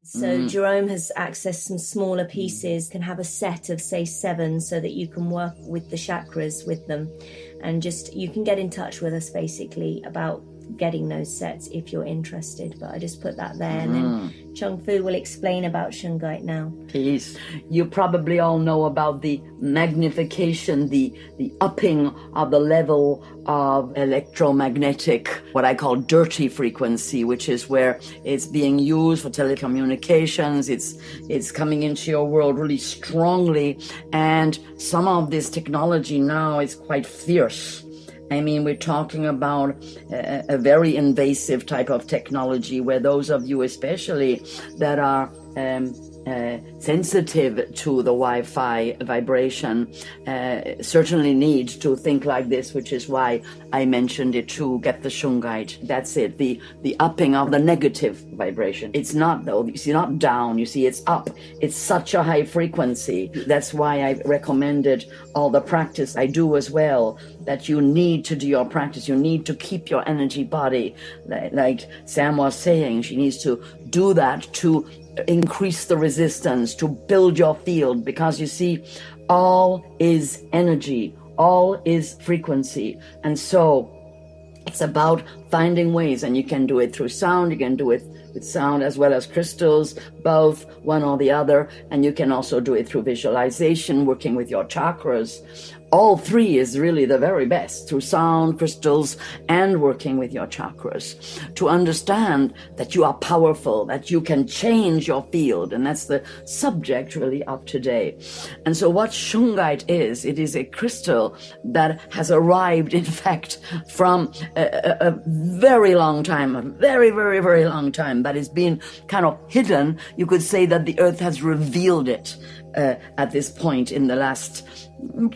So Jerome has accessed some smaller pieces, can have a set of, say, 7, so that you can work with the chakras with them. And just, you can get in touch with us basically about getting those sets if you're interested. But I just put that there. And then Chung Fu will explain about Shungite now. Peace. You probably all know about the magnification, the upping of the level of electromagnetic, what I call dirty frequency, which is where it's being used for telecommunications. It's coming into your world really strongly. And some of this technology now is quite fierce. I mean, we're talking about a very invasive type of technology where those of you especially that are sensitive to the Wi-Fi vibration certainly need to think like this, which is why I mentioned it too. Get the Shungite. That's it. The upping of the negative vibration. It's not, though, you see, not down. You see, it's up. It's such a high frequency. That's why I recommended all the practice I do as well, that you need to do your practice. You need to keep your energy body. Like Sam was saying, she needs to do that to increase the resistance, to build your field, because you see, all is energy, all is frequency. And so it's about finding ways, and you can do it through sound, you can do it with sound as well as crystals, both, one or the other, and you can also do it through visualization, working with your chakras. All three is really the very best, through sound, crystals, and working with your chakras, to understand that you are powerful, that you can change your field. And that's the subject really of today. And so what Shungite is, it is a crystal that has arrived, in fact, from a very long time, a very, very, very long time, that has been kind of hidden. You could say that the earth has revealed it at this point in the last,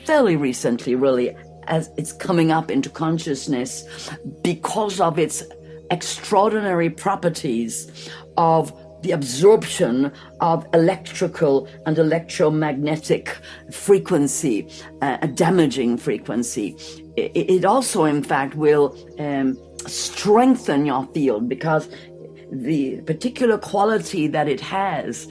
fairly recently, really, as it's coming up into consciousness because of its extraordinary properties of the absorption of electrical and electromagnetic frequency, a damaging frequency. It also, in fact, will strengthen your field, because the particular quality that it has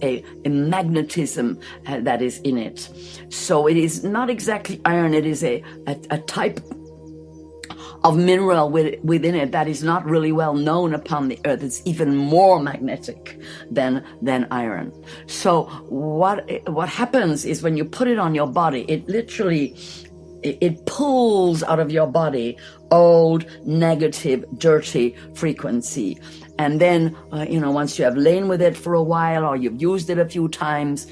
a magnetism that is in it. So it is not exactly iron, it is a type of mineral within it that is not really well known upon the earth. It's even more magnetic than iron. So what happens is, when you put it on your body, it literally it pulls out of your body old, negative, dirty frequency. And then, once you have lain with it for a while, or you've used it a few times,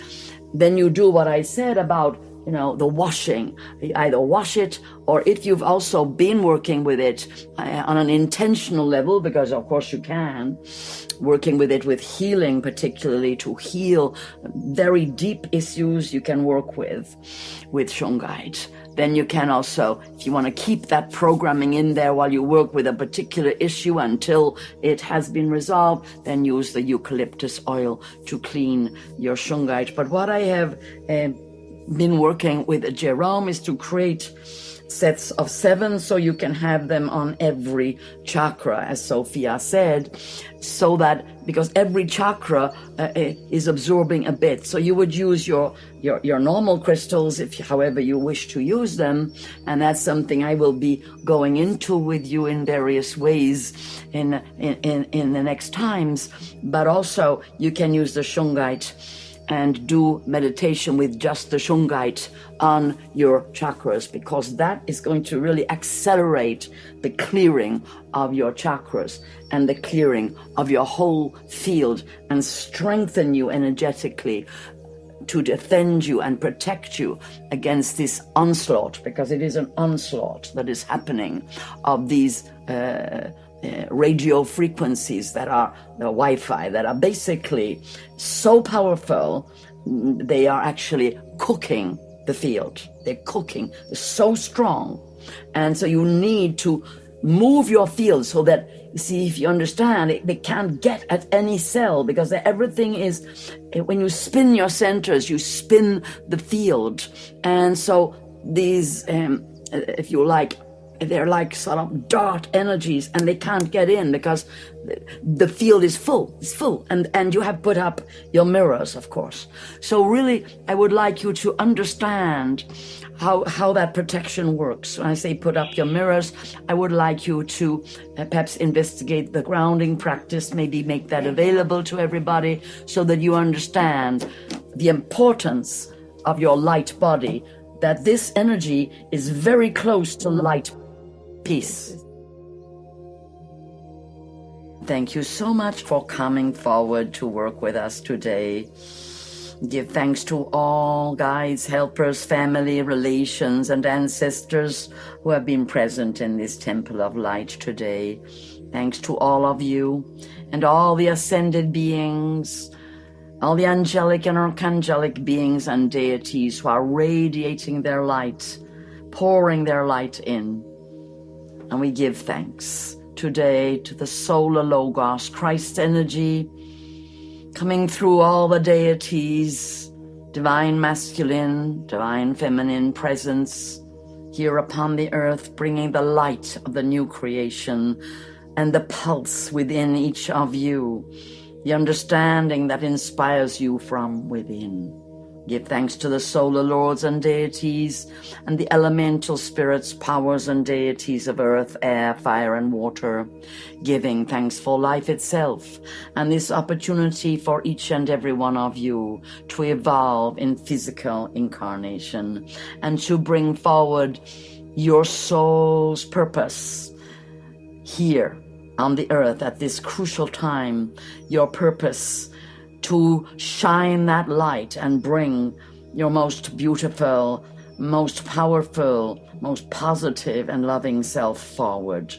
then you do what I said about, the washing. You either wash it, or if you've also been working with it on an intentional level, because of course you can, working with it with healing, particularly to heal very deep issues you can work with Shungite. Then you can also, if you want to keep that programming in there while you work with a particular issue until it has been resolved, then use the eucalyptus oil to clean your Shungite. But what I have been working with Jerome is to create sets of 7, so you can have them on every chakra, as Sophia said, so that, because every chakra is absorbing a bit. So you would use your normal crystals, however you wish to use them, and that's something I will be going into with you in various ways in the next times. But also you can use the Shungite and do meditation with just the Shungite on your chakras, because that is going to really accelerate the clearing of your chakras and the clearing of your whole field, and strengthen you energetically to defend you and protect you against this onslaught, because it is an onslaught that is happening of these radio frequencies that are the Wi-Fi, that are basically so powerful, they are actually cooking the field. They're cooking. They're so strong. And so you need to move your field so that, you see, if you understand, they can't get at any cell, because everything is, when you spin your centers, you spin the field. And so these, if you like, they're like sort of dart energies, and they can't get in because the field is full. It's full, and you have put up your mirrors, of course. So really, I would like you to understand how that protection works. When I say put up your mirrors, I would like you to perhaps investigate the grounding practice, maybe make that available to everybody so that you understand the importance of your light body, that this energy is very close to light peace. Thank you so much for coming forward to work with us today. Give thanks to all guides, helpers, family, relations, and ancestors who have been present in this Temple of Light today. Thanks to all of you and all the ascended beings, all the angelic and archangelic beings and deities who are radiating their light, pouring their light in. And we give thanks today to the Solar Logos, Christ energy, coming through all the deities, divine masculine, divine feminine presence here upon the earth, bringing the light of the new creation and the pulse within each of you, the understanding that inspires you from within. Give thanks to the solar lords and deities and the elemental spirits, powers and deities of earth, air, fire and water, giving thanks for life itself and this opportunity for each and every one of you to evolve in physical incarnation and to bring forward your soul's purpose here on the earth at this crucial time, your purpose to shine that light and bring your most beautiful, most powerful, most positive and loving self forward.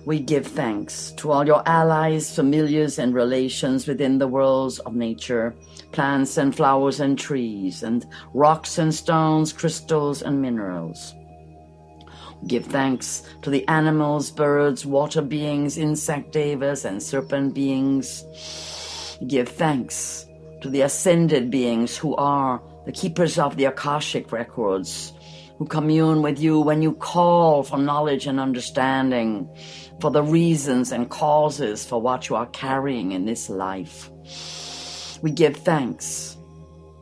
We give thanks to all your allies, familiars, and relations within the worlds of nature, plants and flowers and trees, and rocks and stones, crystals and minerals. Give thanks to the animals, birds, water beings, insect devas, and serpent beings. Give thanks to the ascended beings who are the keepers of the Akashic records, who commune with you when you call for knowledge and understanding, for the reasons and causes for what you are carrying in this life. We give thanks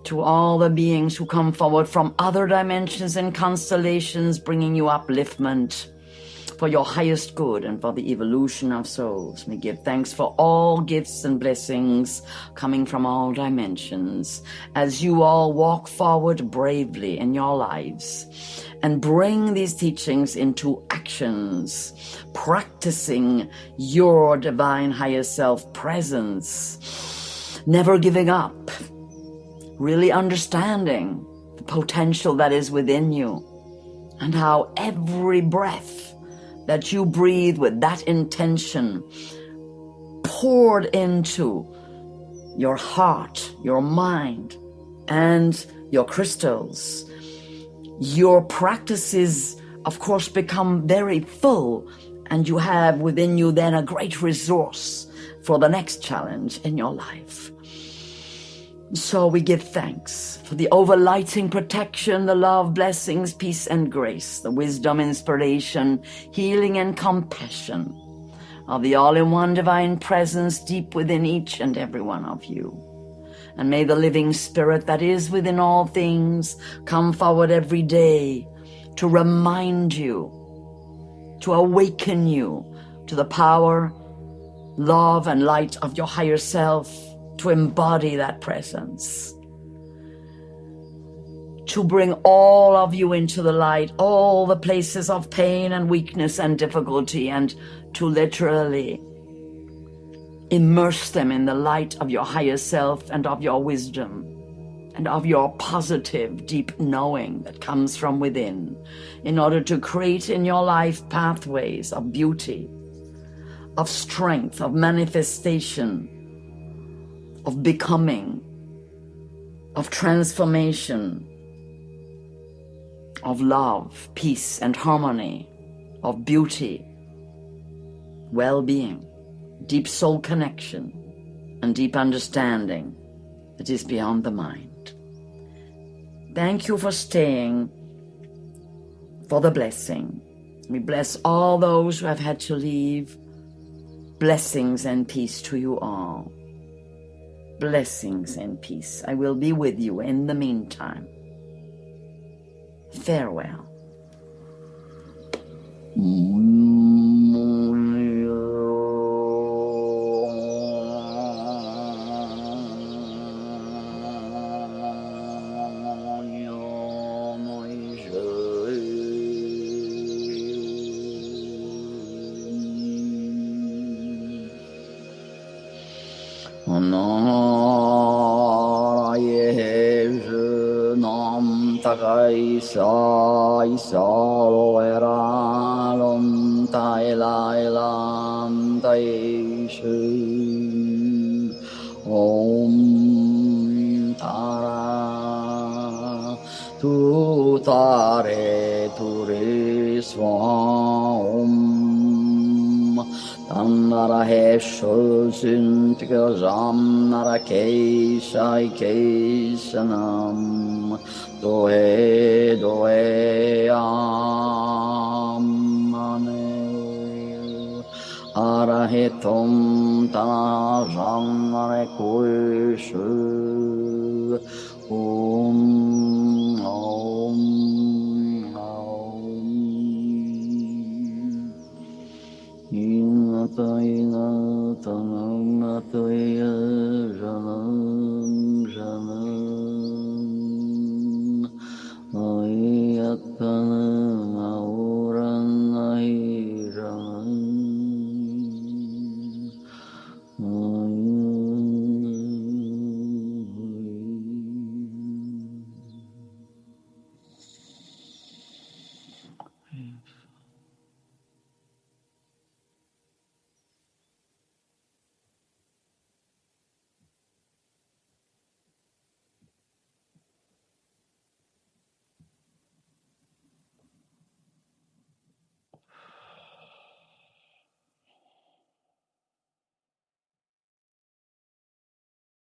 to all the beings who come forward from other dimensions and constellations, bringing you upliftment for your highest good and for the evolution of souls. We give thanks for all gifts and blessings coming from all dimensions as you all walk forward bravely in your lives and bring these teachings into actions, practicing your divine higher self presence, never giving up, really understanding the potential that is within you and how every breath that you breathe with that intention poured into your heart, your mind, and your crystals, your practices, of course, become very full, and you have within you then a great resource for the next challenge in your life. So we give thanks for the overlighting protection, the love, blessings, peace and grace, the wisdom, inspiration, healing and compassion of the all-in-one divine presence deep within each and every one of you. And may the living spirit that is within all things come forward every day to remind you, to awaken you to the power, love and light of your higher self, to embody that presence, to bring all of you into the light, all the places of pain and weakness and difficulty, and to literally immerse them in the light of your higher self and of your wisdom and of your positive, deep knowing that comes from within, in order to create in your life pathways of beauty, of strength, of manifestation, of becoming, of transformation, of love, peace and harmony, of beauty, well-being, deep soul connection, and deep understanding that is beyond the mind. Thank you for staying, for the blessing. We bless all those who have had to leave. Blessings and peace to you all. Blessings and peace. I will be with you in the meantime. Farewell. Doe doe amane arahetom tanajamare kuishu om inata inata namata